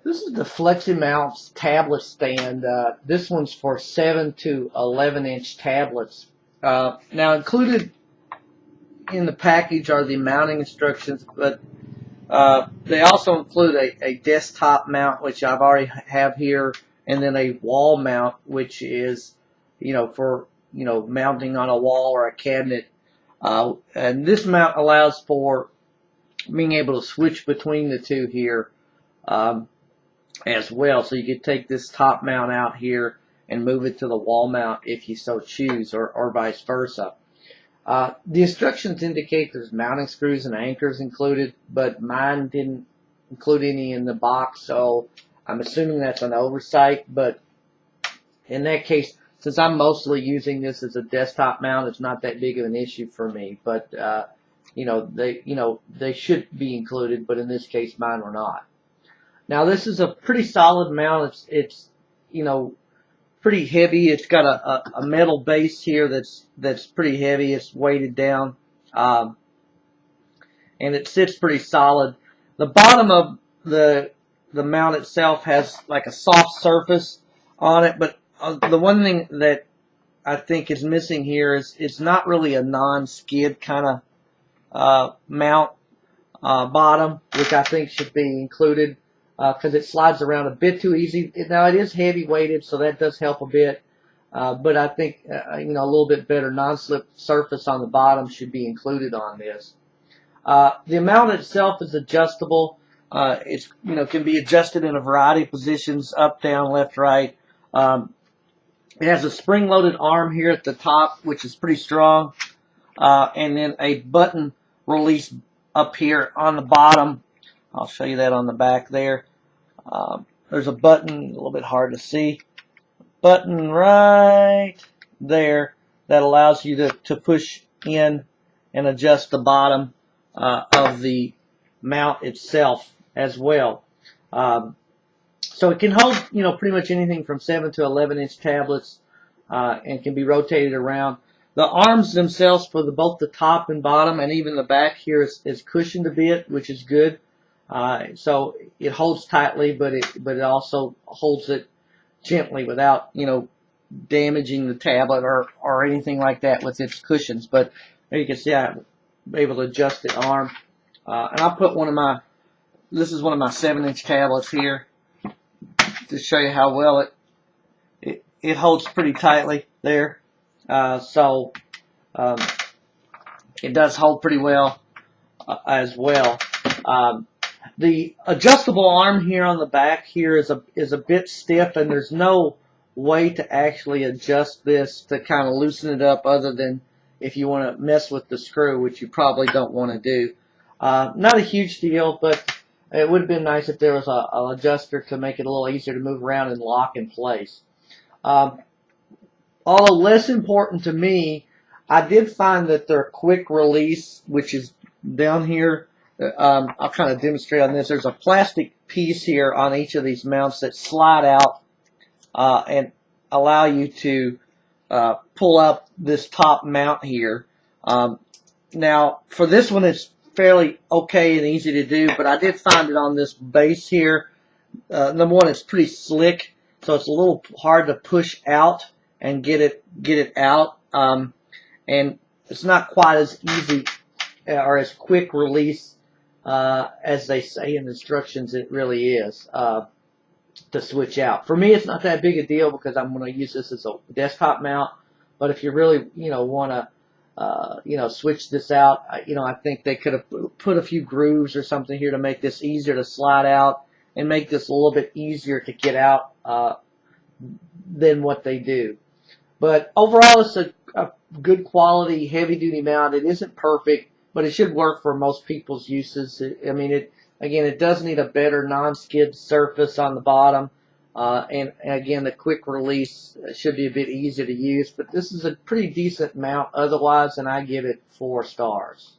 This is the Fleximounts Tablet Stand. This one's for 7 to 11-inch tablets. Now included in the package are the mounting instructions, but they also include a desktop mount, which I've already have here, and then a wall mount, which is, for, mounting on a wall or a cabinet. And this mount allows for being able to switch between the two here. As well, so you could take this top mount out here and move it to the wall mount if you so choose, or vice versa. The instructions indicate there's mounting screws and anchors included, but mine didn't include any in the box, so I'm assuming that's an oversight. But in that case, since I'm mostly using this as a desktop mount, it's not that big of an issue for me. But they should be included, but in this case, mine were not. Now this is a pretty solid mount. It's pretty heavy. It's got a metal base here that's pretty heavy. It's weighted down, and it sits pretty solid. The bottom of the mount itself has like a soft surface on it, but the one thing that I think is missing here is it's not really a non-skid kind of mount bottom, which I think should be included. Because it slides around a bit too easy. Now it is heavy weighted, so that does help a bit. But I think a little bit better non-slip surface on the bottom should be included on this. The mount itself is adjustable. It's can be adjusted in a variety of positions: up, down, left, right. It has a spring-loaded arm here at the top, which is pretty strong, and then a button release up here on the bottom. I'll show you that on the back there. There's a button, a little bit hard to see, button right there that allows you to push in and adjust the bottom of the mount itself as well. So it can hold, pretty much anything from 7 to 11-inch tablets, and can be rotated around. The arms themselves for both the top and bottom, and even the back here, is cushioned a bit, which is good. So it holds tightly, but it also holds it gently without damaging the tablet or anything like that with its cushions. But there you can see I'm able to adjust the arm, and I'll put this is one of my 7-inch tablets here to show you how well it holds pretty tightly there. So it does hold pretty well as well. The adjustable arm here on the back here is a bit stiff, and there's no way to actually adjust this to kind of loosen it up, other than if you want to mess with the screw, which you probably don't want to do. Not a huge deal, but it would have been nice if there was an adjuster to make it a little easier to move around and lock in place. Although less important to me, I did find that their quick release, which is down here, I'll kind of demonstrate on this. There's a plastic piece here on each of these mounts that slide out and allow you to pull up this top mount here. Now, for this one, it's fairly okay and easy to do, but I did find it on this base here. Number one, it's pretty slick, so it's a little hard to push out and get it out, and it's not quite as easy or as quick release as they say in the instructions it really is to switch out. For me, it's not that big a deal because I'm going to use this as a desktop mount. But if you really want to switch this out, I think they could have put a few grooves or something here to make this easier to slide out and make this a little bit easier to get out than what they do. But overall, it's a good quality heavy duty mount. It isn't perfect, but it should work for most people's uses. It does need a better non-skid surface on the bottom, and again, the quick release should be a bit easier to use. But this is a pretty decent mount otherwise, and I give it 4 stars.